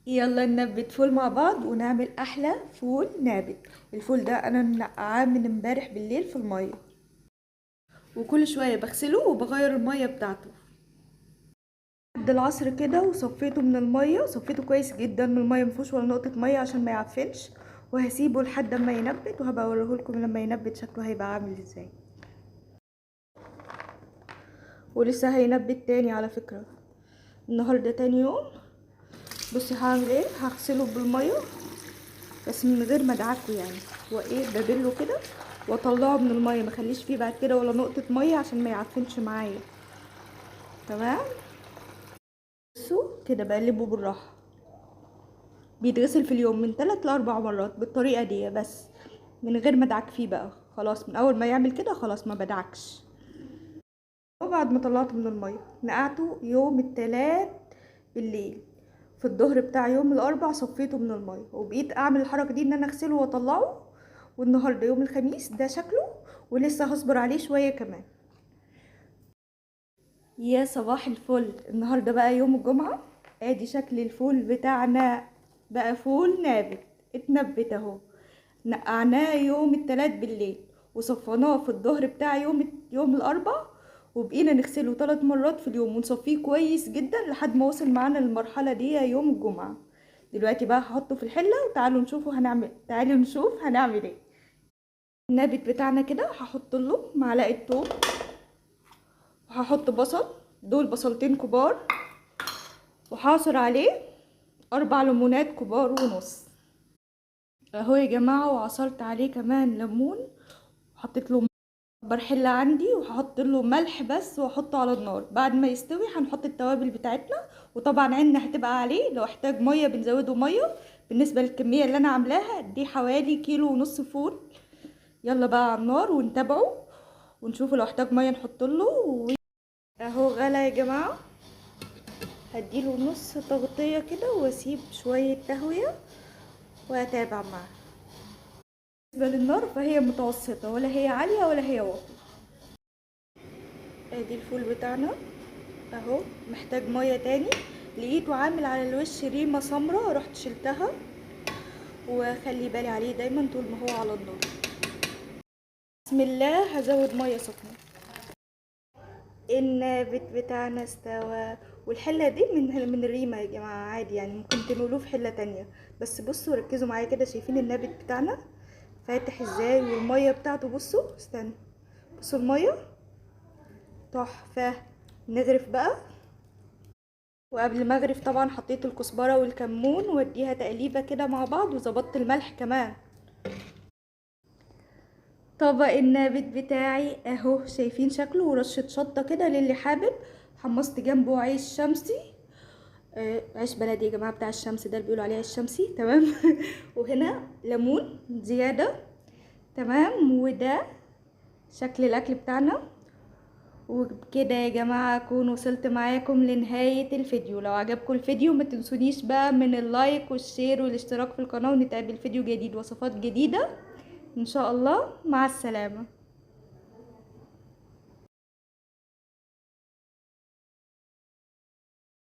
يلا ننبت فول مع بعض ونعمل احلى فول نابت. الفول ده انا منقعاه من امبارح بالليل في الميه، وكل شويه بغسله وبغير الميه بتاعته لحد العصر كده. وصفيته من الميه، صفيته كويس جدا من الميه، مفيهوش ولا نقطه ميه عشان ما يعفنش. وهسيبه لحد ما ينبت، وهبقى اوريهولكم لما ينبت شكله هيبقى عامل ازاي. ولسه هينبت تاني على فكره، النهارده تاني يوم. بصي هعمل ايه، هغسله بالميه بس من غير ما ادعكه يعني، وايه ببله كده واطلعه من الميه، ما اخليش فيه بعد كده ولا نقطه ميه عشان ما يعفنش معايا. تمام. بصوا كده بقلبه بالراحه. بيتغسل في اليوم من 3 ل 4 مرات بالطريقه دي، بس من غير ما ادعك فيه بقى. خلاص من اول ما يعمل كده خلاص ما بدعكش. وبعد ما طلعته من الميه نقعته يوم التلات بالليل، في الظهر بتاع يوم الاربع صفيته من الميه، وبقيت اعمل الحركه دي ان انا اغسله واطلعه. والنهارده يوم الخميس ده شكله، ولسه هصبر عليه شويه كمان. يا صباح الفل، النهارده بقى يوم الجمعه. ادي شكل الفول بتاعنا، بقى فول نابت. اتنبت اهو. نقعناه يوم التلات بالليل، وصفناه في الظهر بتاع يوم الاربع. وبقينا نغسله 3 مرات في اليوم ونصفيه كويس جدا لحد ما وصل معانا للمرحله دي يوم الجمعه. دلوقتي بقى هحطه في الحله، وتعالوا نشوفوا تعالوا نشوف هنعمل ايه. النابت بتاعنا كده هحط له معلقه توم، وهحط بصل، دول بصلتين كبار، وهعصر عليه 4 ليمونات كبار ونص اهو يا جماعه. وعصرت عليه كمان ليمون، وحطيت له برحلة عندي، وهحط له ملح بس، واحطه على النار. بعد ما يستوي هنحط التوابل بتاعتنا، وطبعا عندنا هتبقى عليه، لو احتاج ميه بنزوده ميه. بالنسبه للكميه اللي انا عاملاها دي حوالي 1.5 كيلو فول. يلا بقى على النار ونتابعه ونشوفه، لو احتاج ميه نحط له اهو غلى يا جماعه. هديله نص تغطيه كده واسيب شويه تهويه، واتابع معاه. بالنسبه للنار فهي متوسطه، ولا هي عاليه ولا هي واطيه. ادي الفول بتاعنا اهو. محتاج ميه تاني، لقيته عامل على الوش ريمه سمراء، رحت شلتها. وخلي بالي عليه دايما طول ما هو على النار. بسم الله، هزود ميه سخنه. النابت بتاعنا استوى، والحله دي من الريمه يا جماعه، عادي يعني ممكن تنقلوه في حله تانية. بس بصوا ركزوا معايا كده، شايفين النابت بتاعنا فاتح ازاي؟ والميه بتاعته بصوا، استنى، بصوا الميه تحفه. نغرف بقى. وقبل ما اغرف طبعا حطيت الكزبره والكمون، واديها تقليبه كده مع بعض، وظبطت الملح كمان. طبق النابت بتاعي اهو، شايفين شكله؟ ورشه شطه كده للي حابب. حمصت جنبه عيش شمسي، عيش بلدي يا جماعه، بتاع الشمس ده اللي بيقولوا عليه عيش شمسي. تمام. وهنا ليمون زياده. تمام. وده شكل الاكل بتاعنا. وبكده يا جماعة اكون وصلت معاكم لنهاية الفيديو. لو عجبكم الفيديو ما تنسونيش بقى من اللايك والشير والاشتراك في القناة، ونتقابل فيديو جديد وصفات جديدة ان شاء الله. مع السلامة.